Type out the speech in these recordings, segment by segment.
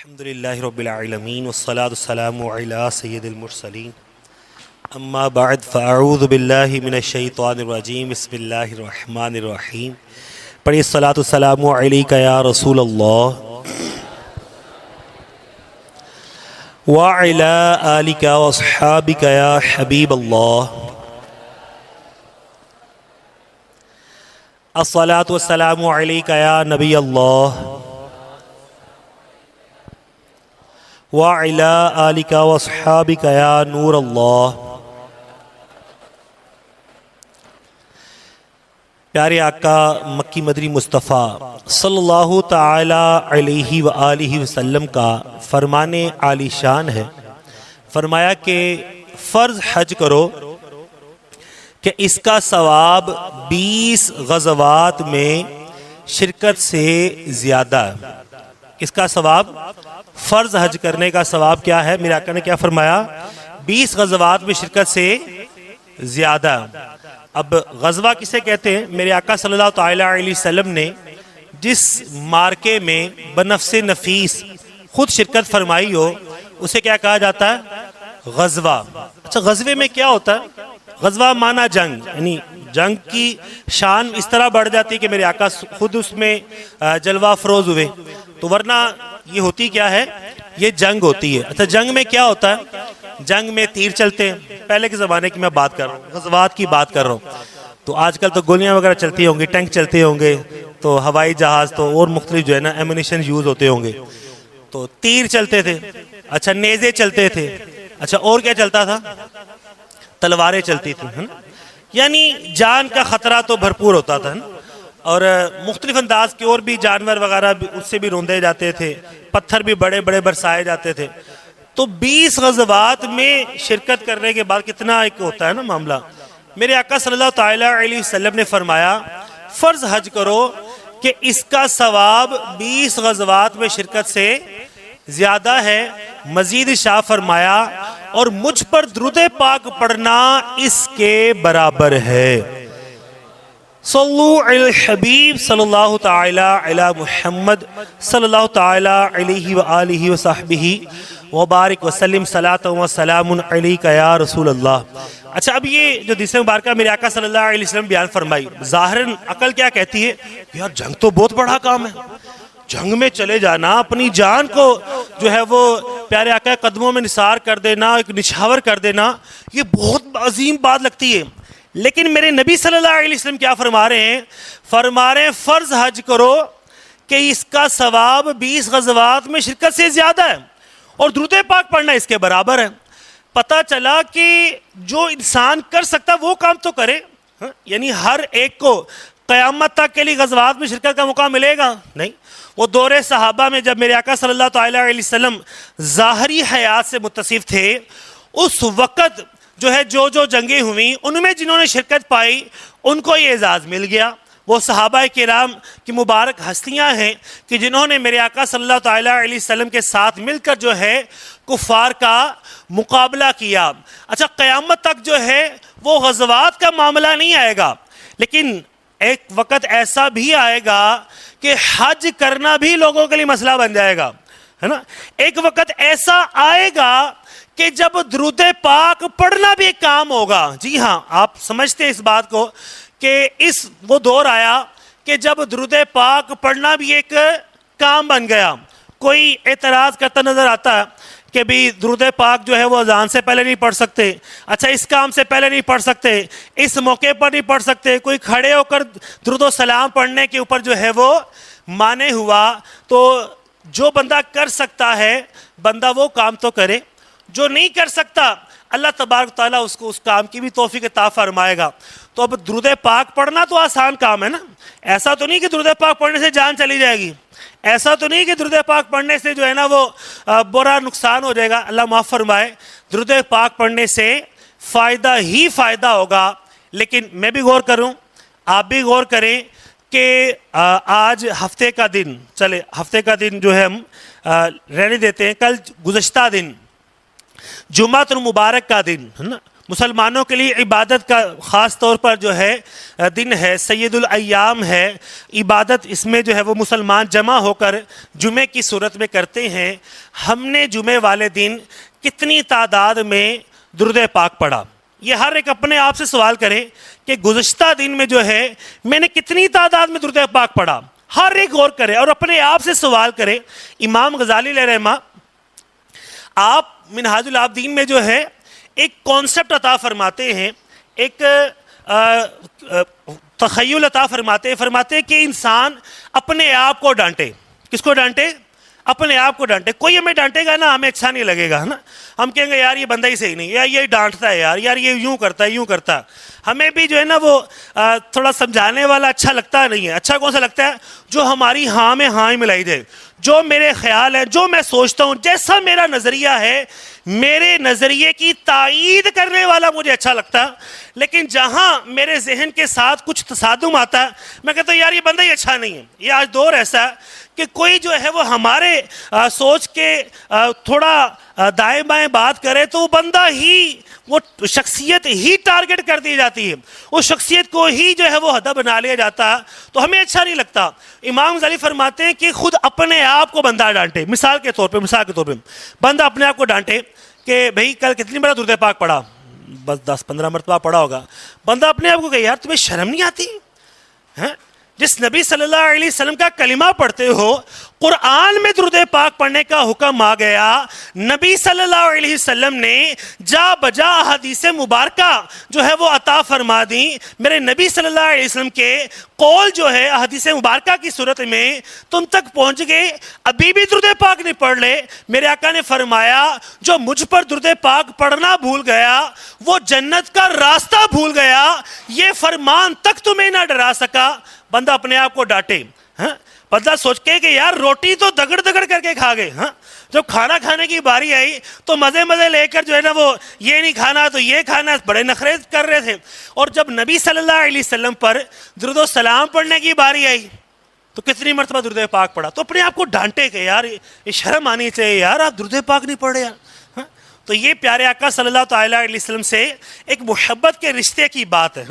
الحمدللہ رب العالمین والصلاة والسلام علی سید المرسلین اما بعد فاعوذ باللہ من الشیطان الرجیم بسم اللہ الرحمن الرحیم پڑھیے الصلاة والسلام علیکہ یا رسول اللہ وعلی آلکہ واصحابکہ یا حبیب اللہ الصلاة والسلام علیکہ یا نبی اللہ وَعِلَىٰ آلِكَ وَأَصْحَابِكَ يَا نُورَ اللَّهِ۔ پیارے آقا مکی مدنی مصطفیٰ صلی اللہ تعالیٰ علیہ وآلہ وسلم کا فرمان عالی شان ہے، فرمایا کہ فرض حج کرو کہ اس کا ثواب 20 غزوات میں شرکت سے زیادہ ہے۔ اس کا ثواب، فرض حج کرنے کا ثواب کیا ہے؟ میرے آقا نے کیا فرمایا؟ 20 غزوات میں شرکت سے زیادہ۔ اب غزوہ کسے کہتے ہیں؟ میرے آقا صلی اللہ علیہ وسلم نے جس مارکے میں بنفس نفیس خود شرکت فرمائی ہو اسے کیا کہا جاتا ہے؟ غزوہ۔ اچھا، غزوے میں کیا ہوتا ہے؟ غزوہ مانا جنگ، یعنی جنگ کی شان اس طرح بڑھ جاتی کہ میرے آقا خود اس میں جلوہ افروز ہوئے، تو ورنہ یہ ہوتی کیا ہے؟ یہ جنگ ہوتی ہے۔ اچھا، جنگ میں کیا ہوتا ہے؟ جنگ میں تیر چلتے ہیں، پہلے کے زمانے کی میں بات کر رہا ہوں، غزوات کی بات کر رہا ہوں۔ تو آج کل تو گولیاں وغیرہ چلتی ہوں گی، ٹینک چلتے ہوں گے، تو ہوائی جہاز تو اور مختلف جو ہے نا ایمونیشن یوز ہوتے ہوں گے، تو تیر چلتے تھے، اچھا نیزے چلتے تھے، اچھا اور کیا چلتا تھا؟ تلواریں چلتی تھیں، یعنی جان کا خطرہ تو بھرپور ہوتا تھا، اور مختلف انداز کے اور بھی جانور وغیرہ اس سے بھی روندے جاتے تھے، پتھر بھی بڑے بڑے برسائے جاتے تھے۔ تو 20 غزوات میں شرکت کرنے کے بعد کتنا ایک ہوتا ہے نا معاملہ۔ میرے آقا صلی اللہ علیہ وسلم نے فرمایا فرض حج کرو کہ اس کا ثواب 20 غزوات میں شرکت سے زیادہ ہے۔ مزید شاہ فرمایا اور مجھ پر درود پاک پڑھنا اس کے برابر ہے۔ صلو علی الحبیب صلی اللہ تعالی علی محمد صلی اللہ تعالی علیہ وآلہ وصحبہ وبارک وسلم صلاۃ و سلام علیکہ یا رسول اللہ۔ اچھا، اب یہ جو حدیث مبارکہ میرے آقا صلی اللہ علیہ وسلم بیان فرمائی، ظاہراً عقل کیا کہتی ہے؟ یار جنگ تو بہت بڑا کام ہے، جنگ میں چلے جانا، اپنی جان کو جو ہے وہ پیارے آقا قدموں میں نثار کر دینا، ایک نچھاور کر دینا، یہ بہت عظیم بات لگتی ہے۔ لیکن میرے نبی صلی اللہ علیہ وسلم کیا فرما رہے ہیں؟ فرما رہے ہیں فرض حج کرو کہ اس کا ثواب 20 غزوات میں شرکت سے زیادہ ہے، اور درود پاک پڑھنا اس کے برابر ہے۔ پتہ چلا کہ جو انسان کر سکتا وہ کام تو کرے، یعنی ہر ایک کو قیامت تک کے لیے غزوات میں شرکت کا موقع ملے گا نہیں۔ وہ دور صحابہ میں جب میرے آقا صلی اللہ علیہ وسلم ظاہری حیات سے متصف تھے، اس وقت جو ہے جو جنگیں ہوئیں ان میں جنہوں نے شرکت پائی ان کو یہ اعزاز مل گیا۔ وہ صحابہ کرام کی مبارک ہستیاں ہیں کہ جنہوں نے میرے آقا صلی اللہ علیہ وسلم کے ساتھ مل کر جو ہے کفار کا مقابلہ کیا۔ اچھا، قیامت تک جو ہے وہ غزوات کا معاملہ نہیں آئے گا، لیکن ایک وقت ایسا بھی آئے گا کہ حج کرنا بھی لوگوں کے لیے مسئلہ بن جائے گا، ہے نا۔ ایک وقت ایسا آئے گا کہ جب درود پاک پڑھنا بھی ایک کام ہوگا۔ جی ہاں، آپ سمجھتے ہیں اس بات کو کہ وہ دور آیا کہ جب درود پاک پڑھنا بھی ایک کام بن گیا۔ کوئی اعتراض کرتا نظر آتا ہے کہ بھی درود پاک جو ہے وہ اذان سے پہلے نہیں پڑھ سکتے، اچھا اس کام سے پہلے نہیں پڑھ سکتے، اس موقع پر نہیں پڑھ سکتے، کوئی کھڑے ہو کر درود و سلام پڑھنے کے اوپر جو ہے وہ مانے ہوا۔ تو جو بندہ کر سکتا ہے بندہ وہ کام تو کرے، جو نہیں کر سکتا اللہ تبارک تعالیٰ اس کو اس کام کی بھی توفیق عطا فرمائے گا۔ تو اب درود پاک پڑھنا تو آسان کام ہے نا، ایسا تو نہیں کہ درود پاک پڑھنے سے جان چلی جائے گی، ایسا تو نہیں کہ درود پاک پڑھنے سے جو ہے نا وہ برا نقصان ہو جائے گا، اللہ معاف فرمائے۔ درود پاک پڑھنے سے فائدہ ہی فائدہ ہوگا۔ لیکن میں بھی غور کروں، آپ بھی غور کریں کہ آج ہفتے کا دن، چلے ہفتے کا دن جو ہے ہم رہنے دیتے ہیں، کل گزشتہ دن جمعہ المبارک کا دن ہے نا، مسلمانوں کے لیے عبادت کا خاص طور پر جو ہے دن ہے، سید الایام ہے، عبادت اس میں جو ہے وہ مسلمان جمع ہو کر جمعے کی صورت میں کرتے ہیں۔ ہم نے جمعے والے دن کتنی تعداد میں درود پاک پڑھا؟ یہ ہر ایک اپنے آپ سے سوال کرے کہ گزشتہ دن میں جو ہے میں نے کتنی تعداد میں درود پاک پڑھا، ہر ایک غور کرے اور اپنے آپ سے سوال کرے۔ امام غزالی علیہ رحمہ آپ منہاج العابدین میں جو ہے ایک کانسیپٹ عطا فرماتے ہیں، ایک تخیل عطا فرماتے کہ انسان اپنے آپ کو ڈانٹے۔ کس کو ڈانٹے؟ اپنے آپ کو ڈانٹے۔ کوئی ہمیں ڈانٹے گا نا، ہمیں اچھا نہیں لگے گا نا، ہم کہیں گے یار یہ بندہ ہی صحیح نہیں، یا یہ ڈانٹتا ہے یار یہ یوں کرتا ہے یوں کرتا ہے۔ ہمیں بھی جو ہے نا وہ تھوڑا سمجھانے والا اچھا لگتا نہیں ہے۔ اچھا کون سا لگتا ہے؟ جو ہماری ہاں میں ہاں ہی ملائی دے، جو میرے خیال ہے، جو میں سوچتا ہوں، جیسا میرا نظریہ ہے، میرے نظریے کی تائید کرنے والا مجھے اچھا لگتا ہے۔ لیکن جہاں میرے ذہن کے ساتھ کچھ تصادم آتا ہے، میں کہتا ہوں یار یہ بندہ ہی اچھا نہیں ہے۔ یہ آج دور ایسا ہے کہ کوئی جو ہے وہ ہمارے سوچ کے تھوڑا دائیں بائیں بات کرے تو وہ بندہ ہی، وہ شخصیت ہی ٹارگٹ کر دی جاتی ہے، اس شخصیت کو ہی جو ہے وہ ہدف بنا لیا جاتا ہے، تو ہمیں اچھا نہیں لگتا۔ امام غزالی فرماتے ہیں کہ خود اپنے آپ کو بندہ ڈانٹے۔ مثال کے طور پہ بندہ اپنے آپ کو ڈانٹے کہ بھئی کل کتنی بڑا درود پاک پڑھا؟ بس 10-15 مرتبہ پڑھا ہوگا۔ بندہ اپنے آپ کو کہے یار تمہیں شرم نہیں آتی؟ جس نبی صلی اللہ علیہ وسلم کا کلمہ پڑھتے ہو، قرآن میں درود پاک پڑھنے کا حکم آ گیا، نبی صلی اللہ علیہ وسلم نے جا بجا حدیث مبارکہ جو ہے وہ عطا فرما دی۔ میرے نبی صلی اللہ علیہ وسلم کے قول جو ہے حدیث مبارکہ کی صورت میں تم تک پہنچ گئے، ابھی بھی درود پاک نہیں پڑھ لے۔ میرے آقا نے فرمایا جو مجھ پر درود پاک پڑھنا بھول گیا وہ جنت کا راستہ بھول گیا، یہ فرمان تک تمہیں نہ ڈرا سکا۔ بندہ اپنے آپ کو ڈانٹے، بندہ سوچ کے کہ یار روٹی تو دگڑ دگڑ کر کے کھا گئے، جب کھانا کھانے کی باری آئی تو مزے لے کر جو ہے نا وہ یہ نہیں کھانا تو یہ کھانا، بڑے نخرے کر رہے تھے۔ اور جب نبی صلی اللہ علیہ وسلم پر درود و سلام پڑھنے کی باری آئی تو کتنی مرتبہ درود پاک پڑھا؟ تو اپنے آپ کو ڈانٹے کہ یار یہ شرم آنی چاہیے، یار آپ درود پاک نہیں پڑھ رہے یار۔ تو یہ پیارے آقا صلی اللہ تعالیٰ علیہ وسلم سے ایک محبت کے رشتے کی بات ہے۔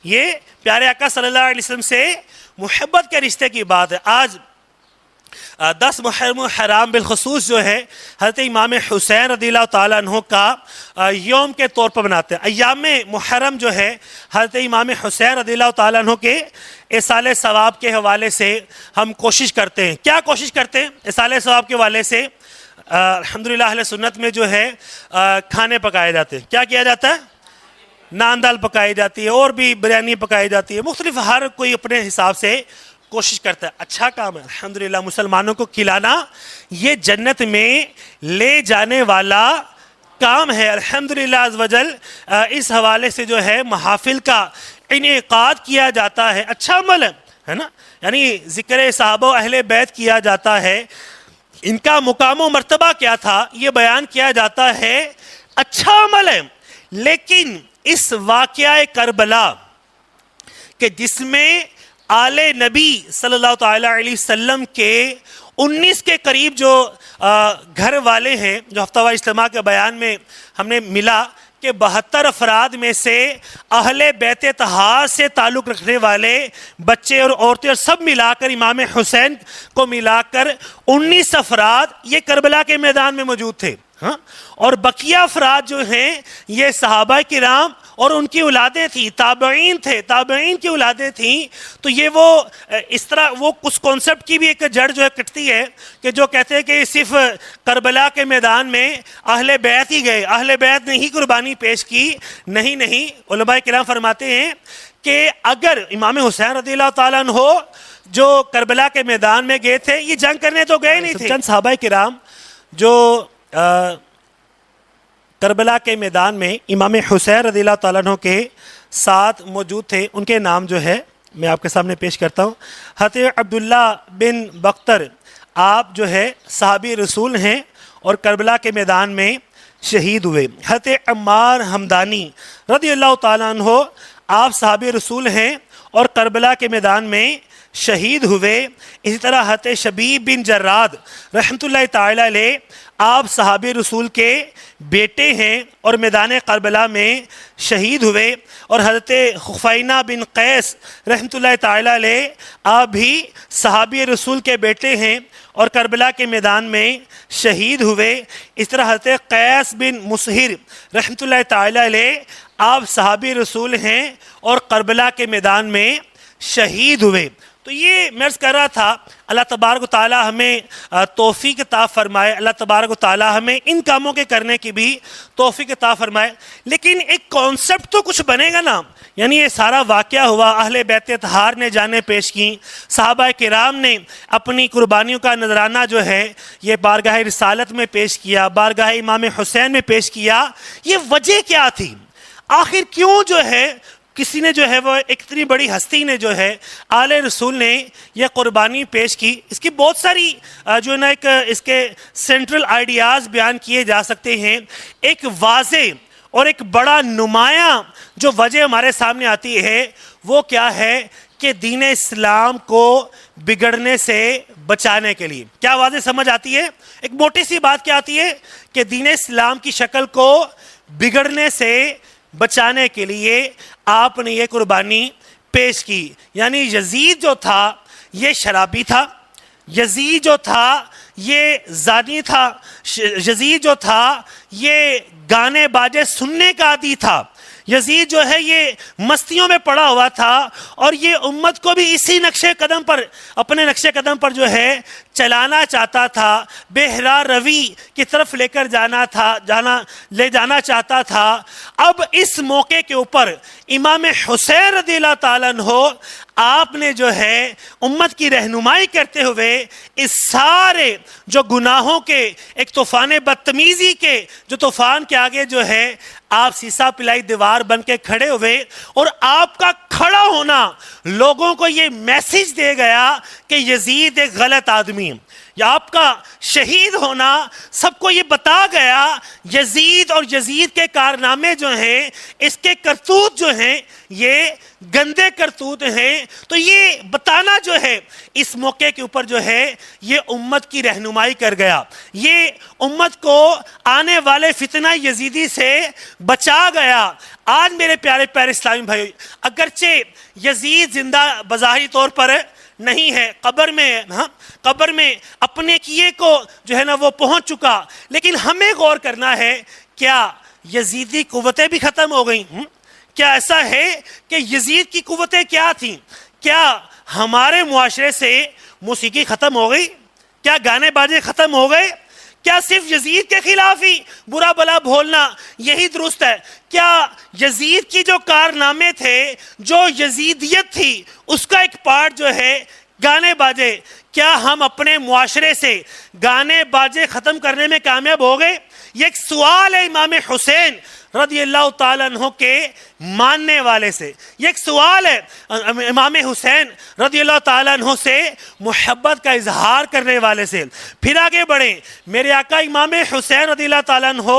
یہ پیارے آقا صلی اللہ علیہ وسلم سے محبت کے رشتے کی بات ہے۔ آج 10 محرم حرام بالخصوص جو ہے حضرت امام حسین رضی اللہ تعالیٰ عنہ کا یوم کے طور پر مناتے ہیں۔ ایام محرم جو ہے حضرت امام حسین رضی اللہ تعالیٰ عنہ کے ایصال ثواب کے حوالے سے ہم کوشش کرتے ہیں۔ کیا کوشش کرتے ہیں؟ ایصال ثواب کے حوالے سے الحمدللہ اہل سنت میں جو ہے کھانے پکائے جاتے ہیں۔ کیا کیا جاتا ہے؟ نان دال پکائی جاتی ہے، اور بھی بریانی پکائی جاتی ہے، مختلف ہر کوئی اپنے حساب سے کوشش کرتا ہے۔ اچھا کام ہے الحمدللہ، مسلمانوں کو کھلانا یہ جنت میں لے جانے والا کام ہے الحمدللہ عز وجل۔ اس حوالے سے جو ہے محافل کا انعقاد کیا جاتا ہے، اچھا عمل ہے نا، یعنی ذکر صحابہ و اہل بیت کیا جاتا ہے، ان کا مقام و مرتبہ کیا تھا یہ بیان کیا جاتا ہے، اچھا عمل ہے۔ لیکن اس واقعہ کربلا کہ جس میں آل نبی صلی اللہ تعالیٰ علیہ وسلم کے 19 کے قریب جو گھر والے ہیں، جو ہفتہ وار اجتماع کے بیان میں ہم نے ملا کہ 72 افراد میں سے اہل بیت طہار سے تعلق رکھنے والے بچے اور عورتیں اور سب ملا کر امام حسین کو ملا کر 19 افراد یہ کربلا کے میدان میں موجود تھے۔ اور بقیہ افراد جو ہیں یہ صحابہ کرام اور ان کی اولادیں تھیں، تابعین تھے، تابعین کی اولادیں تھیں۔ تو یہ وہ اس طرح وہ اس کانسیپٹ کی بھی ایک جڑ جو ہے کٹتی ہے کہ جو کہتے ہیں کہ صرف کربلا کے میدان میں اہل بیت ہی گئے، اہل بیت نے ہی قربانی پیش کی۔ نہیں، علماء کرام فرماتے ہیں کہ اگر امام حسین رضی اللہ تعالیٰ عنہ جو کربلا کے میدان میں گئے تھے، یہ جنگ کرنے تو گئے نہیں تھے، چند صحابہ کرام جو کربلا کے میدان میں امام حسین رضی اللہ تعالیٰ عنہ کے ساتھ موجود تھے، ان کے نام جو ہے میں آپ کے سامنے پیش کرتا ہوں۔ حضرت عبداللہ بن بختر، آپ جو ہے صحابی رسول ہیں اور کربلا کے میدان میں شہید ہوئے۔ حضرت عمار حمدانی رضی اللہ تعالیٰ عنہ، آپ صحابی رسول ہیں اور کربلا کے میدان میں شہید ہوئے. اسی طرح حضرت شبیب بن جراد رحمۃ اللہ تعالی علیہ آپ صحابی رسول کے بیٹے ہیں اور میدان کربلا میں شہید ہوئے. اور حضرت خفینہ بن قیس رحمۃ اللہ تعالی علیہ آپ بھی صحابی رسول کے بیٹے ہیں اور کربلا کے میدان میں شہید ہوئے. اس طرح حضرت قیس بن مسہر رحمۃ اللہ تعالی علیہ آپ صحابی رسول ہیں اور کربلا کے میدان میں شہید ہوئے. تو یہ میں عرض کر رہا تھا اللہ تبارک و تعالی ہمیں توفیق عطا فرمائے، اللہ تبارک و تعالی ہمیں ان کاموں کے کرنے کی بھی توفیق عطا فرمائے. لیکن ایک کانسیپٹ تو کچھ بنے گا نا. یعنی یہ سارا واقعہ ہوا، اہل بیت اطہار نے جانیں پیش کی، صحابہ کرام نے اپنی قربانیوں کا نذرانہ جو ہے یہ بارگاہ رسالت میں پیش کیا، بارگاہ امام حسین میں پیش کیا. یہ وجہ کیا تھی؟ آخر کیوں جو ہے کسی نے جو ہے وہ ایک اتنی بڑی ہستی نے جو ہے آل رسول نے یہ قربانی پیش کی؟ اس کی بہت ساری جو ہے نا ایک اس کے سینٹرل آئیڈیاز بیان کیے جا سکتے ہیں. ایک واضح اور ایک بڑا نمایاں جو وجہ ہمارے سامنے آتی ہے وہ کیا ہے کہ دین اسلام کو بگڑنے سے بچانے کے لیے. کیا واضح سمجھ آتی ہے؟ ایک موٹی سی بات کیا آتی ہے کہ دین اسلام کی شکل کو بگڑنے سے بچانے کے لیے آپ نے یہ قربانی پیش کی. یعنی یزید جو تھا یہ شرابی تھا، یزید جو تھا یہ زانی تھا، یزید جو تھا یہ گانے باجے سننے کا عادی تھا، یزید جو ہے یہ مستیوں میں پڑا ہوا تھا اور یہ امت کو بھی اسی نقشے قدم پر، اپنے نقشے قدم پر جو ہے چلانا چاہتا تھا، بہرا روی کی طرف لے کر لے جانا چاہتا تھا. اب اس موقع کے اوپر امام حسین رضی اللہ تعالیٰ عنہ آپ نے جو ہے امت کی رہنمائی کرتے ہوئے اس سارے جو گناہوں کے ایک طوفان بدتمیزی کے جو طوفان کے آگے جو ہے آپ سیسا پلائی دیوار بن کے کھڑے ہوئے اور آپ کا کھڑا ہونا لوگوں کو یہ میسج دے گیا کہ یزید ایک غلط آدمی ہے. یا آپ کا شہید ہونا سب کو یہ بتا گیا یزید اور یزید کے کارنامے جو ہیں، اس کے کرتوت جو ہیں یہ گندے کرتوت ہیں. تو یہ بتانا جو ہے اس موقع کے اوپر جو ہے یہ امت کی رہنمائی کر گیا، یہ امت کو آنے والے فتنہ یزیدی سے بچا گیا. آج میرے پیارے پیارے اسلامی بھائی، اگرچہ یزید زندہ بظاہری طور پر نہیں ہے، قبر میں قبر میں اپنے کیے کو جو ہے نا وہ پہنچ چکا، لیکن ہمیں غور کرنا ہے کیا یزیدی قوتیں بھی ختم ہو گئیں؟ کیا ایسا ہے کہ یزید کی قوتیں کیا تھیں؟ کیا ہمارے معاشرے سے موسیقی ختم ہو گئی؟ کیا گانے باجے ختم ہو گئے؟ کیا صرف یزید کے خلاف ہی برا بلا بولنا یہی درست ہے؟ کیا یزید کی جو کارنامے تھے، جو یزیدیت تھی، اس کا ایک پارٹ جو ہے گانے باجے، کیا ہم اپنے معاشرے سے گانے باجے ختم کرنے میں کامیاب ہو گئے؟ یہ ایک سوال ہے امام حسین رضی اللہ تعالیٰ عنہ کے ماننے والے سے. یہ ایک سوال ہے امام حسین رضی اللہ تعالیٰ عنہ سے محبت کا اظہار کرنے والے سے. پھر آگے بڑھیں، میرے آقا امام حسین رضی اللہ تعالیٰ عنہ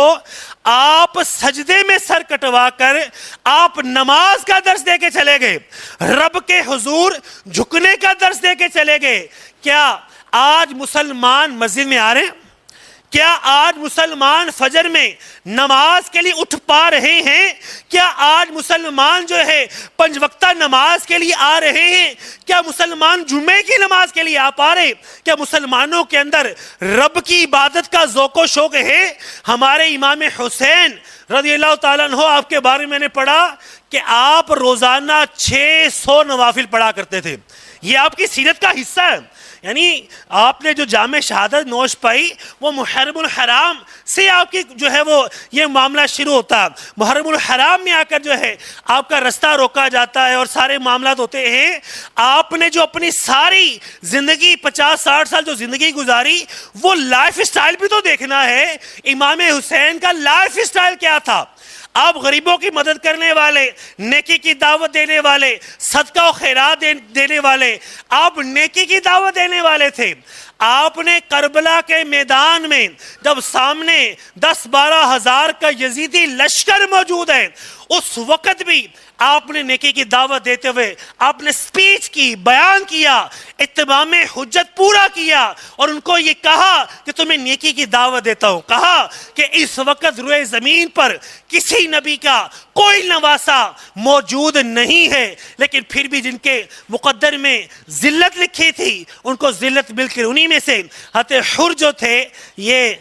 آپ سجدے میں سر کٹوا کر آپ نماز کا درس دے کے چلے گئے، رب کے حضور جھکنے کا درس دے کے چلے گئے. کیا آج مسلمان مسجد میں آ رہے ہیں؟ کیا آج مسلمان فجر میں نماز کے لیے اٹھ پا رہے ہیں؟ کیا آج مسلمان جو ہے پنج وقتہ نماز کے لیے آ رہے ہیں؟ کیا مسلمان جمعے کی نماز کے لیے آ پا رہے؟ کیا مسلمانوں کے اندر رب کی عبادت کا ذوق و شوق ہے؟ ہمارے امام حسین رضی اللہ تعالیٰ عنہ آپ کے بارے میں نے پڑھا کہ آپ روزانہ 600 نوافل پڑھا کرتے تھے. یہ آپ کی سیرت کا حصہ ہے. یعنی آپ نے جو جامع شہادت نوش پائی وہ محرم الحرام سے آپ کی جو ہے وہ یہ معاملہ شروع ہوتا ہے. محرم الحرام میں آ کر جو ہے آپ کا رستہ روکا جاتا ہے اور سارے معاملات ہوتے ہیں. آپ نے جو اپنی ساری زندگی 50-60 سال جو زندگی گزاری وہ لائف اسٹائل بھی تو دیکھنا ہے. امام حسین کا لائف اسٹائل کیا تھا؟ آپ غریبوں کی مدد کرنے والے، نیکی کی دعوت دینے والے، صدقہ و خیرات دینے والے، آپ نیکی کی دعوت دینے والے تھے. آپ نے کربلا کے میدان میں جب سامنے 10-12 ہزار کا یزیدی لشکر موجود ہے، اس وقت بھی آپ نے نیکی کی دعوت دیتے ہوئے آپ نے سپیچ کی، بیان کیا، اتمام حجت پورا کیا، اور ان کو یہ کہا کہ تمہیں نیکی کی دعوت دیتا ہوں۔ کہا کہ اس وقت روئے زمین پر کسی نبی کا کوئی نواسا موجود نہیں ہے، لیکن پھر بھی جن کے مقدر میں ذلت لکھی تھی ان کو ذلت مل کر انہی میں سے حضرت حر جو تھے، یہ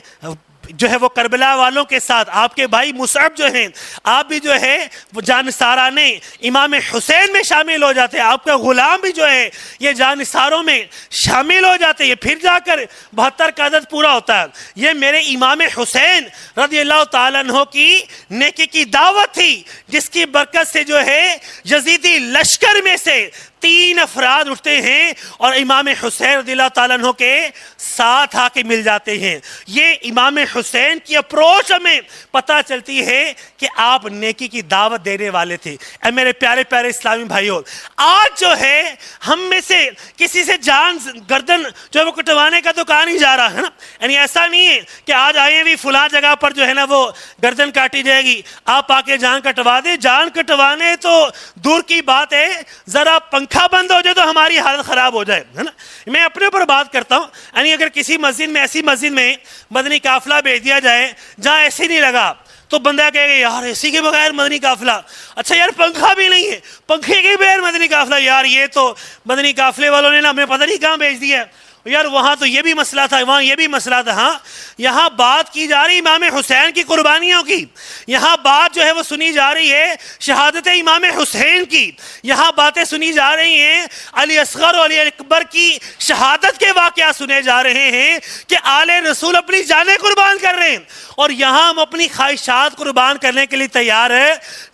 جو ہے وہ کربلا والوں کے ساتھ آپ کے بھائی مصعب جو ہیں، آپ بھی جو ہے وہ جانثارانے امام حسین میں شامل ہو جاتے ہیں، آپ کا غلام بھی جو ہے یہ جانثاروں میں شامل ہو جاتے ہیں۔ یہ پھر جا کر 72 کا عدد پورا ہوتا ہے۔ یہ میرے امام حسین رضی اللہ تعالیٰ عنہ کی نیکی کی دعوت تھی، جس کی برکت سے جو ہے یزیدی لشکر میں سے 3 افراد اٹھتے ہیں اور امام حسین رضی اللہ تعالیٰ عنہ کے ساتھ آ کے مل جاتے ہیں۔ یہ امام حسین کی اپروچ ہمیں پتہ چلتی ہے کہ آپ نیکی کی دعوت دینے والے تھے۔ اے میرے پیارے پیارے اسلامی بھائیوں، آج جو ہے ہم میں سے کسی سے جان گردن جو ہے وہ کٹوانے کا تو کہا نہیں جا رہا ہے نا، یعنی ایسا نہیں ہے کہ آج آئے بھی فلاں جگہ پر جو ہے نا وہ گردن کاٹی جائے گی، آپ آ کے جان کٹوا دیں۔ جان کٹوانے تو دور کی بات ہے، ذرا پنکھا بند ہو جائے تو ہماری حالت خراب ہو جائے، ہے نا۔ میں اپنے اوپر بات کرتا ہوں، یعنی اگر کسی مسجد میں ایسی مسجد میں مدنی قافلہ بھیج دیا جائے جہاں ایسی نہیں لگا تو بندہ کہے گا یار اسی کے بغیر مدنی قافلہ، اچھا یار پنکھا بھی نہیں ہے، پنکھے کے بغیر مدنی قافلہ، یار یہ تو مدنی قافلے والوں نے نا ہمیں پتہ نہیں کہاں بھیج دیا ہے، یار وہاں تو یہ بھی مسئلہ تھا، وہاں یہ بھی مسئلہ تھا۔ ہاں، یہاں بات کی جا رہی امام حسین کی قربانیوں کی، یہاں بات جو ہے وہ سنی جا رہی ہے شہادت امام حسین کی، یہاں باتیں سنی جا رہی ہیں علی اصغر اور علی اکبر کی شہادت کے واقعات سنے جا رہے ہیں کہ آل رسول اپنی جانیں قربان کر رہے ہیں، اور یہاں ہم اپنی خواہشات قربان کرنے کے لیے تیار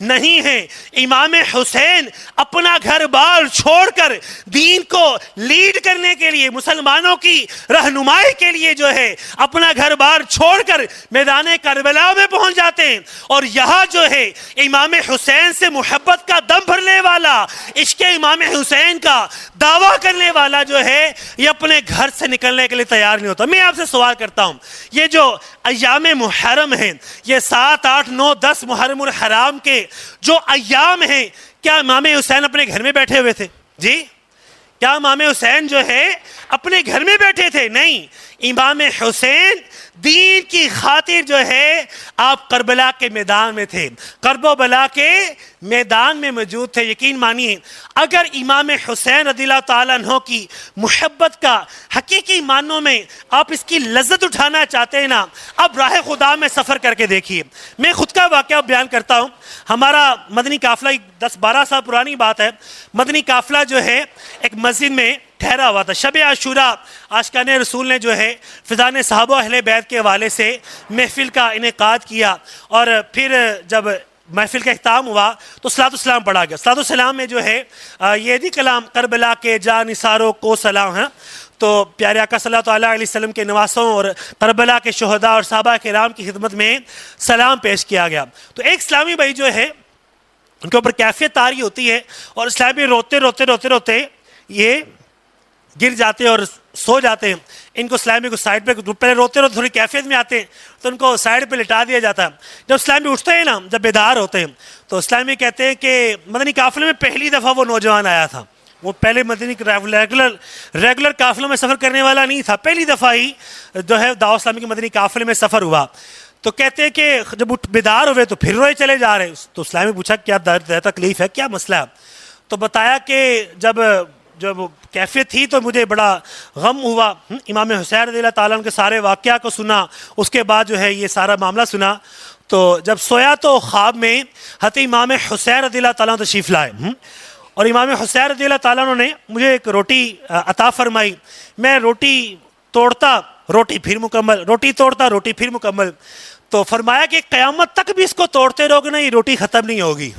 نہیں ہیں۔ امام حسین اپنا گھر بار چھوڑ کر دین کو لیڈ کرنے کے لیے، مسلمانوں کی رہنمائی کے لیے جو ہے اپنا گھر بار چھوڑ کر میدان کربلا میں پہنچ جاتے ہیں، اور یہاں جو ہے امام حسین سے محبت کا دم بھرنے والا، عشق امام حسین کا دعویٰ کرنے والا جو ہے یہ اپنے گھر سے نکلنے کے لیے تیار نہیں ہوتا۔ میں آپ سے سوال کرتا ہوں، یہ جو ایام محرم ہیں، یہ 7، 8، 9، 10 محرم الحرام کے جو ایام ہیں، کیا امام حسین اپنے گھر میں بیٹھے ہوئے تھے؟ جی، کیا امام حسین جو ہے اپنے گھر میں بیٹھے تھے؟ نہیں، امام حسین دین کی خاطر جو ہے آپ کربلا کے میدان میں تھے، کرب و بلا کے میدان میں موجود تھے۔ یقین مانیے اگر امام حسین رضی اللہ تعالیٰ عنہ کی محبت کا حقیقی معنوں میں آپ اس کی لذت اٹھانا چاہتے ہیں نا، اب راہ خدا میں سفر کر کے دیکھیے۔ میں خود کا واقعہ بیان کرتا ہوں۔ ہمارا مدنی قافلہ 10-12 سال پرانی بات ہے، مدنی قافلہ جو ہے ایک مسجد میں ٹھہرا ہوا تھا۔ شب عاشوراء عاشقان رسول نے جو ہے فضان صحابہ اہل بیت کے حوالے سے محفل کا انعقاد کیا، اور پھر جب محفل کا اختتام ہوا تو صلاۃ السلام پڑھا گیا۔ صلاۃ السلام میں جو ہے یہ دی کلام کربلا کے جانثاروں کو سلام ہے، تو پیارے آقا صلی اللہ علیہ وسلم کے نواسوں اور کربلا کے شہداء اور صحابہ کرام کی خدمت میں سلام پیش کیا گیا۔ تو ایک اسلامی بھائی جو ہے ان کے اوپر کیفیت طاری ہوتی ہے، اور اسلامی روتے روتے روتے روتے یہ گر جاتے ہیں اور سو جاتے ہیں۔ ان کو اسلامی کو سائڈ پہ، پہلے روتے روتے تھوڑی کیفیت میں آتے ہیں تو ان کو سائڈ پہ لٹا دیا جاتا ہے۔ جب اسلامی اٹھتے ہیں نا، جب بیدار ہوتے ہیں تو اسلامی کہتے ہیں کہ مدنی قافلے میں پہلی دفعہ وہ نوجوان آیا تھا، وہ پہلے مدنی ریگولر قافلوں میں سفر کرنے والا نہیں تھا، پہلی دفعہ ہی جو ہے دعوت اسلامی کے مدنی قافلے میں سفر ہوا۔ تو کہتے ہیں کہ جب بیدار ہوئے تو پھر روئے چلے جا رہے۔ تو اسلامی پوچھا کیا درد ہے، تکلیف ہے، کیا مسئلہ ہے؟ تو بتایا کہ جب کیفیت تھی تو مجھے بڑا غم ہوا، امام حسین رضی اللہ تعالیٰ عنہ کے سارے واقعہ کو سنا، اس کے بعد جو ہے یہ سارا معاملہ سنا۔ تو جب سویا تو خواب میں حضرت امام حسین رضی اللہ تعالیٰ عنہ تشریف لائے، اور امام حسین رضی اللہ تعالیٰ عنہ نے مجھے ایک روٹی عطا فرمائی۔ میں روٹی توڑتا، روٹی پھر مکمل، روٹی توڑتا، روٹی پھر مکمل۔ تو فرمایا کہ قیامت تک بھی اس کو توڑتے رہو گے نا، یہ روٹی ختم نہیں ہوگی۔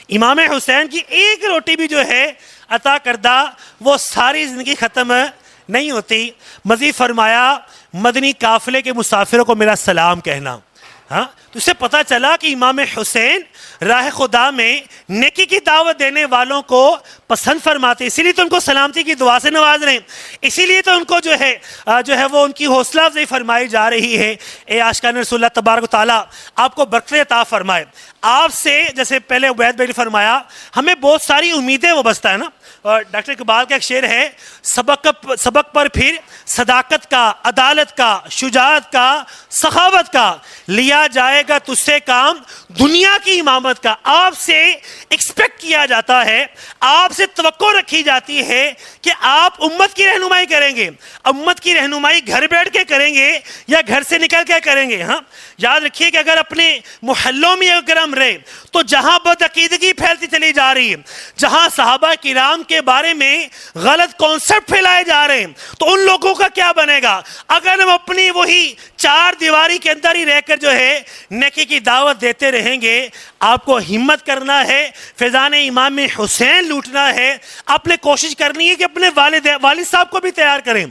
امام حسین کی ایک روٹی بھی جو ہے عطا کردہ وہ ساری زندگی ختم نہیں ہوتی۔ مزید فرمایا مدنی قافلے کے مسافروں کو میرا سلام کہنا، ہاں تو اس سے پتہ چلا کہ امام حسین راہ خدا میں نیکی کی دعوت دینے والوں کو پسند فرماتے، اسی لیے تو ان کو سلامتی کی دعا سے نواز رہے ہیں، اسی لیے تو ان کو جو ہے وہ ان کی حوصلہ افزائی فرمائی جا رہی ہے۔ اے عاشقان رسول اللہ تبارک و تعالیٰ آپ کو برکت عطا فرمائے۔ آپ سے جیسے پہلے عبید بھائی نے فرمایا ہمیں بہت ساری امیدیں وابستہ ہے نا، اور ڈاکٹر اقبال کا ایک شعر ہے، سبق پر پھر صداقت کا، عدالت کا، شجاعت کا، سخاوت کا، لیا جائے گا تجھ سے کام دنیا کی امامت کا۔ آپ سے ایکسپیکٹ کیا جاتا ہے، آپ سے توقع رکھی جاتی ہے کہ آپ امت کی رہنمائی کریں گے۔ امت کی رہنمائی گھر بیٹھ کے کریں گے یا گھر سے نکل کے کریں گے؟ ہاں یاد رکھیے کہ اگر اپنے محلوں میں اگر ہم رہے تو جہاں بدعقیدگی پھیلتی چلی جا رہی ہے، جہاں صحابہ کرام کے بارے میں غلط کانسیپٹ پھیلائے جا رہے ہیں، تو ان لوگوں کا کیا بنے گا؟ اگر ہم اپنی وہی چار دیواری کے اندر ہی رہ کر جو ہے نیکی کی دعوت دیتے رہیں گے۔ آپ کو ہمت کرنا ہے، فیضان امام حسین لوٹنا ہے، آپ نے کوشش کرنی ہے کہ اپنے والد صاحب کو بھی تیار کریں۔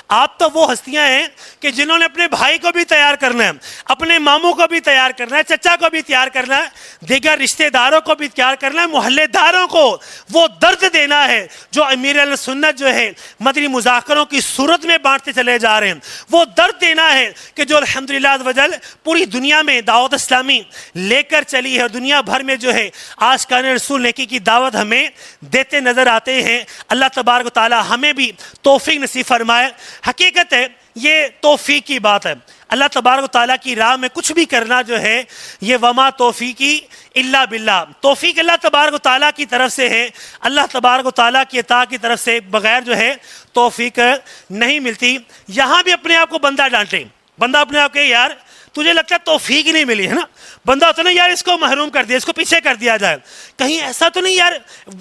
آپ تو وہ ہستیاں ہیں کہ جنہوں نے اپنے بھائی کو بھی تیار کرنا ہے، اپنے ماموں کو بھی تیار کرنا ہے، چچا کو بھی تیار کرنا ہے، دیگر رشتہ داروں کو بھی تیار کرنا ہے، محلے داروں کو وہ درد دینا ہے جو امیر علیہ سنت جو ہے مدنی مذاکروں کی صورت میں بانٹتے چلے جا رہے ہیں۔ وہ درد دینا ہے کہ جو الحمدللہ عز و جل پوری دنیا میں دعوت اسلامی لے کر چلی ہے، دنیا بھر میں جو ہے عاشقان رسول نیکی کی دعوت ہمیں دیتے نظر آتے ہیں۔ اللہ تبارک و تعالی ہمیں بھی توفیق نصیب فرمائے۔ حقیقت ہے یہ توفیق کی بات ہے، اللہ تبارک و تعالیٰ کی راہ میں کچھ بھی کرنا جو ہے یہ وما توفیقی الا باللہ، توفیق اللہ تبارک و تعالیٰ کی طرف سے ہے۔ اللہ تبارک و تعالیٰ کی عطا کی طرف سے بغیر جو ہے توفیق نہیں ملتی۔ یہاں بھی اپنے آپ کو بندہ ڈانٹے، بندہ اپنے آپ کہ یار تجھے لگتا ہے توفیق ہی نہیں ملی ہے نا، بندہ ہوتا ہے نا یار اس کو محروم کر دیا، اس کو پیچھے کر دیا جائے، کہیں ایسا تو نہیں یار۔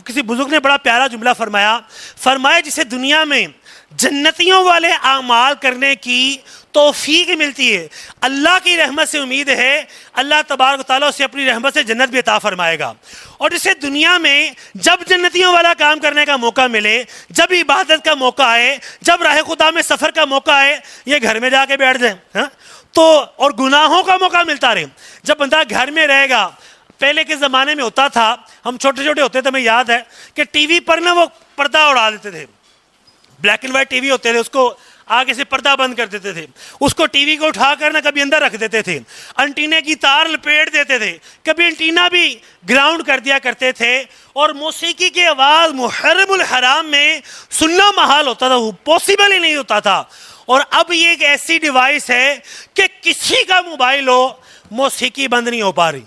کسی بزرگ نے بڑا پیارا جملہ فرمایا جسے دنیا میں جنتیوں والے اعمال کرنے کی توفیق ملتی ہے، اللہ کی رحمت سے امید ہے اللہ تبارک و تعالیٰ اسے اپنی رحمت سے جنت بھی عطا فرمائے گا۔ اور جسے دنیا میں جب جنتیوں والا کام کرنے کا موقع ملے، جب عبادت کا موقع آئے، جب راہ خدا میں سفر کا موقع آئے، یہ گھر میں جا کے بیٹھ جائیں ہاں تو، اور گناہوں کا موقع ملتا رہے۔ جب بندہ گھر میں رہے گا، پہلے کے زمانے میں ہوتا تھا، ہم چھوٹے چھوٹے ہوتے تھے، ہمیں یاد ہے کہ ٹی وی پر نا وہ پردہ اڑا دیتے تھے، black and white T V ہوتے تھے، اس کو آگے سے پردہ بند کر دیتے تھے، اس کو ٹی وی کو اٹھا کر نہ کبھی اندر رکھ دیتے تھے، انٹینے کی تار لپیٹ دیتے تھے، کبھی انٹینا بھی گراؤنڈ کر دیا کرتے تھے، اور موسیقی کی آواز محرم الحرام میں سننا محال ہوتا تھا، وہ پاسبل ہی نہیں ہوتا تھا۔ اور اب یہ ایک ایسی ڈیوائس ہے کہ کسی کا موبائل ہو موسیقی بند نہیں ہو پا رہی۔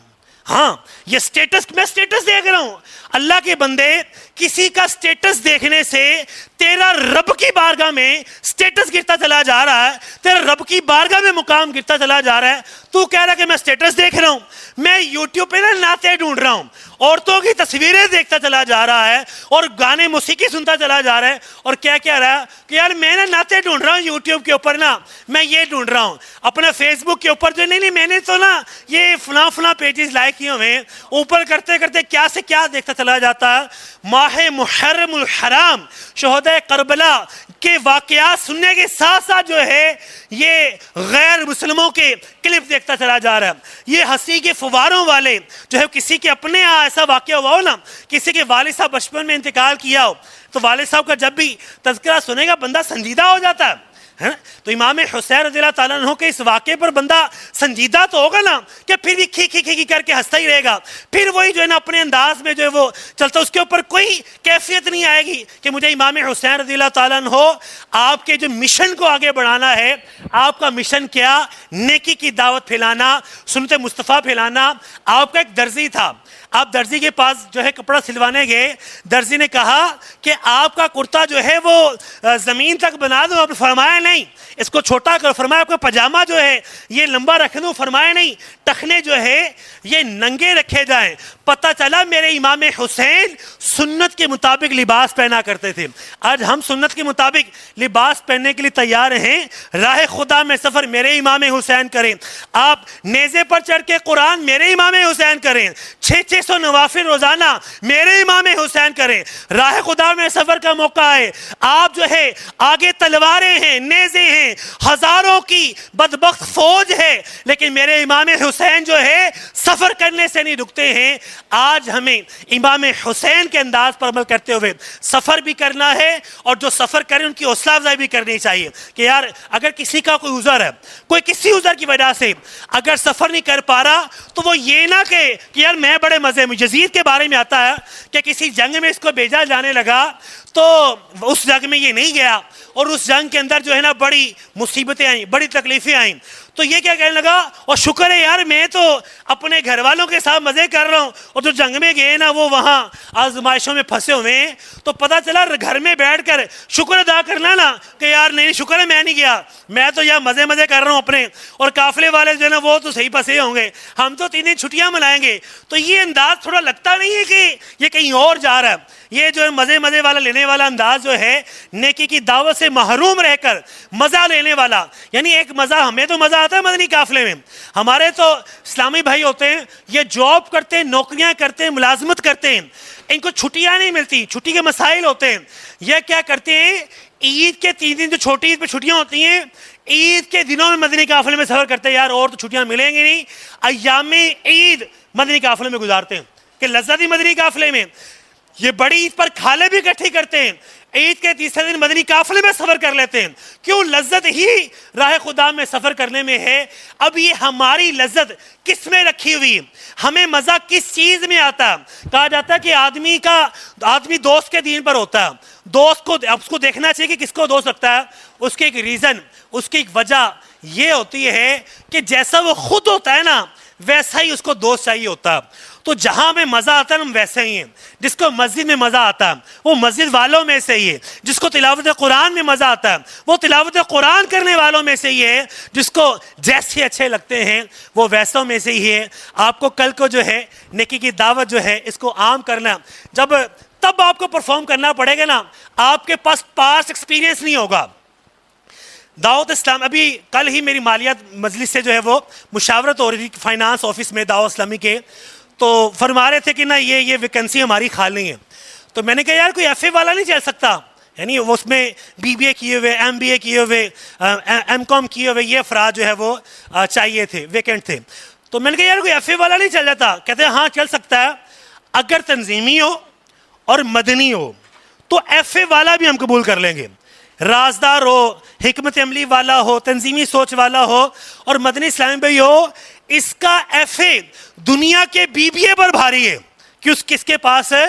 ہاں یہ سٹیٹس، میں سٹیٹس دیکھ رہا ہوں، اللہ کے بندے کسی کا سٹیٹس دیکھنے سے تیرا رب کی بارگاہ میں سٹیٹس گرتا چلا جا رہا ہے، تیرا رب کی بارگاہ میں مقام گرتا چلا جا رہا ہے۔ تو کہہ رہا ہے کہ میں سٹیٹس دیکھ رہا ہوں، میں یوٹیوب پہ نعتیں ڈھونڈ رہا ہوں، عورتوں کی تصویریں دیکھتا چلا جا رہا ہے، اور گانے موسیقی سنتا چلا جا رہا ہے، اور کیا رہا ہے کہ یار میں نا نعتیں ڈھونڈ رہا ہوں یوٹیوب کے اوپر، نا میں یہ ڈھونڈ رہا ہوں اپنا فیس بک کے اوپر جو نہیں میں نے تو نا یہ فلاں پیجز لائک کیے ہوئے، اوپر کرتے کرتے کیا سے کیا دیکھتا چلا جاتا ہے۔ ماہ محرم الحرام شہداء کربلا کے واقعات سننے کے ساتھ ساتھ جو ہے یہ غیر مسلموں کے کلپ دیکھتا چلا جا رہا ہے۔ یہ ہنسی کے فواروں والے جو ہے، کسی کے اپنے یہاں ایسا واقعہ ہوا ہو نا، کسی کے والد صاحب بچپن میں انتقال کیا ہو، تو والد صاحب کا جب بھی تذکرہ سنے گا بندہ سنجیدہ ہو جاتا ہے۔ تو امام حسین رضی اللہ تعالیٰ عنہ کے اس واقعے پر بندہ سنجیدہ تو ہوگا نا، کہ پھر بھی کھی کر کے ہنستا ہی رہے گا، پھر وہی جو ہے نا اپنے انداز میں جو ہے وہ چلتا، اس کے اوپر کوئی کیفیت نہیں آئے گی کہ مجھے امام حسین رضی اللہ تعالیٰ عنہ آپ کے جو مشن کو آگے بڑھانا ہے۔ آپ کا مشن کیا؟ نیکی کی دعوت پھیلانا، سنت مصطفیٰ پھیلانا۔ آپ کا ایک درزی تھا، آپ درزی کے پاس جو ہے کپڑا سلوانے گئے، درزی نے کہا کہ آپ کا کرتا جو ہے وہ زمین تک بنا دو، آپ نے فرمایا نہیں اس کو چھوٹا کرو، فرمایا آپ کا پاجامہ جو ہے یہ لمبا رکھ دو، فرمایا نہیں ٹخنے جو ہے یہ ننگے رکھے جائیں۔ پتہ چلا میرے امام حسین سنت کے مطابق لباس پہنا کرتے تھے۔ آج ہم سنت کے مطابق لباس پہننے کے لیے تیار ہیں، راہ خدا میں سفر میرے امام حسین کریں، آپ نیزے پر چڑھ کے قرآن میرے امام حسین کریں، 6 600 نوافل روزانہ میرے امام حسین کریں. راہ خدا میں سفر کا موقع ہے, آپ جو ہے آگے تلواریں ہیں, نیزے ہیں, ہزاروں کی بدبخت فوج ہے, لیکن میرے امام حسین جو ہے سفر کرنے سے نہیں رکتے ہیں. آج ہمیں امام حسین کے انداز پر عمل کرتے ہوئے سفر بھی کرنا ہے, اور جو سفر کریں ان کی حوصلہ افزائی بھی کرنی چاہیے کہ یار اگر کسی کا کوئی عذر ہے, کوئی کسی عذر کی وجہ سے اگر سفر نہیں کر پا رہا, تو وہ یہ نہ کہ یار میں بڑے مزے میں. یزید کے بارے میں آتا ہے کہ کسی جنگ میں اس کو بھیجا جانے لگا تو اس جنگ میں یہ نہیں گیا, اور اس جنگ کے اندر جو ہے نا بڑی مصیبتیں آئیں, بڑی تکلیفیں آئیں. تو یہ کیا کہنے لگا, اور شکر ہے یار میں تو اپنے گھر والوں کے ساتھ مزے کر رہا ہوں, اور جو جنگ میں گئے نا وہ وہاں آزمائشوں میں پھنسے ہوئے ہیں. تو پتہ چلا گھر میں بیٹھ کر شکر ادا کرنا نا کہ یار نہیں شکر ہے میں نہیں گیا, میں تو یار مزے مزے کر رہا ہوں اپنے, اور قافلے والے جو ہے نا وہ تو صحیح پھنسے ہوں گے, ہم تو 3 دن چھٹیاں منائیں گے. تو یہ انداز تھوڑا لگتا نہیں ہے کہ یہ کہیں اور جا رہا ہے. یہ جو ہے مزے مزے والا لینے والا انداز جو ہے, نیکی کی دعوت سے محروم رہ کر مزہ لینے والا, یعنی ایک مزہ, ہمیں تو مزہ آتا ہے مدنی قافلے میں. ہمارے تو اسلامی بھائی ہوتے ہیں, یہ جاب کرتے ہیں, نوکریاں کرتے ہیں, ملازمت کرتے ہیں, ان کو چھٹیاں نہیں ملتی, چھٹی کے مسائل ہوتے ہیں. یہ کیا کرتے ہیں, عید کے 3 دن جو چھوٹی عید پہ چھٹیاں ہوتی ہیں, عید کے دنوں میں مدنی قافلے میں سفر کرتے ہیں. یار اور تو چھٹیاں ملیں گی نہیں, ایام عید مدنی قافلے میں گزارتے ہیں کہ لذت ہی مدنی قافلے میں. یہ بڑی عید پر کھالے بھی اکٹھی کرتے ہیں, عید کے تیسرے دن مدنی قافلے میں سفر کر لیتے ہیں. کیوں؟ لذت ہی راہ خدا میں سفر کرنے میں ہے. اب یہ ہماری لذت کس میں رکھی ہوئی, ہمیں مزہ کس چیز میں آتا. کہا جاتا ہے کہ آدمی دوست کے دین پر ہوتا ہے. دوست کو اس کو دیکھنا چاہیے کہ کس کو دوست رکھتا ہے. اس کے ایک ریزن, اس کی ایک وجہ یہ ہوتی ہے کہ جیسا وہ خود ہوتا ہے نا ویسا ہی اس کو دوست چاہیے ہوتا. تو جہاں میں مزہ آتا ہے ہم ویسے ہی ہیں. جس کو مسجد میں مزہ آتا ہے وہ مسجد والوں میں سے ہی ہے. جس کو تلاوت قرآن میں مزہ آتا ہے وہ تلاوت قرآن کرنے والوں میں سے ہی ہے. جس کو جیسے اچھے لگتے ہیں وہ ویسوں میں سے ہی ہے. آپ کو کل کو جو ہے نیکی کی دعوت جو ہے اس کو عام کرنا, تب آپ کو پرفارم کرنا پڑے گا نا. آپ کے پاس پاسٹ ایکسپیرینس نہیں ہوگا. دعوت اسلام, ابھی کل ہی میری مالیات مجلس سے جو ہے وہ مشاورت ہو رہی تھی فائنانس آفس میں دعوت اسلامی کے, تو فرما رہے تھے کہ نا یہ ویکنسی ہماری خالی ہے. تو میں نے کہا یار کوئی ایف اے والا نہیں چل سکتا, یعنی اس میں بی بی اے کیے ہوئے, ایم بی اے کیے ہوئے, ایم کام کیے ہوئے یہ افراد جو ہے وہ چاہیے تھے, ویکنٹ تھے. تو میں نے کہا یار کوئی ایف اے والا نہیں چل جاتا. کہتے ہیں ہاں چل سکتا ہے اگر تنظیمی ہو اور مدنی ہو, تو ایف اے والا بھی ہم قبول کر لیں گے. رازدار ہو, حکمت عملی والا ہو, تنظیمی سوچ والا ہو اور مدنی اسلامی بھی ہو, اس کا ایف اے دنیا کے بی بی اے پر بھاری ہے کہ کس کے پاس ہے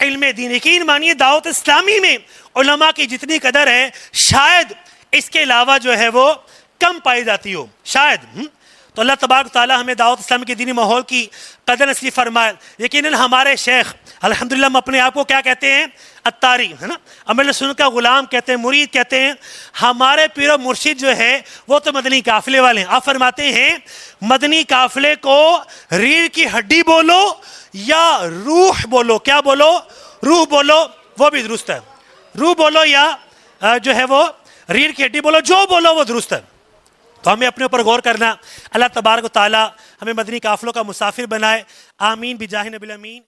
علم دین. یقین مانیے دعوت اسلامی میں علماء کی جتنی قدر ہے شاید اس کے علاوہ جو ہے وہ کم پائی جاتی ہو, شاید. تو اللہ تبارک تعالیٰ ہمیں دعوت اسلامی کے دینی ماحول کی قدر نصیب فرمائے. یقیناً ہمارے شیخ الحمدللہ ہم اپنے آپ کو کیا کہتے ہیں, اتاری ہے نا, امیر سنت کا غلام کہتے ہیں, مرید کہتے ہیں. ہمارے پیر و مرشد جو ہے وہ تو مدنی قافلے والے ہیں. آپ فرماتے ہیں مدنی قافلے کو ریڑھ کی ہڈی بولو یا روح بولو, کیا بولو, روح بولو, وہ بھی درست ہے. روح بولو یا جو ہے وہ ریڑھ کی ہڈی بولو, جو بولو وہ درست ہے. تو ہمیں اپنے اوپر غور کرنا. اللہ تبارک و تعالی ہمیں مدنی قافلوں کا مسافر بنائے. آمین بجاہ نبی الامین.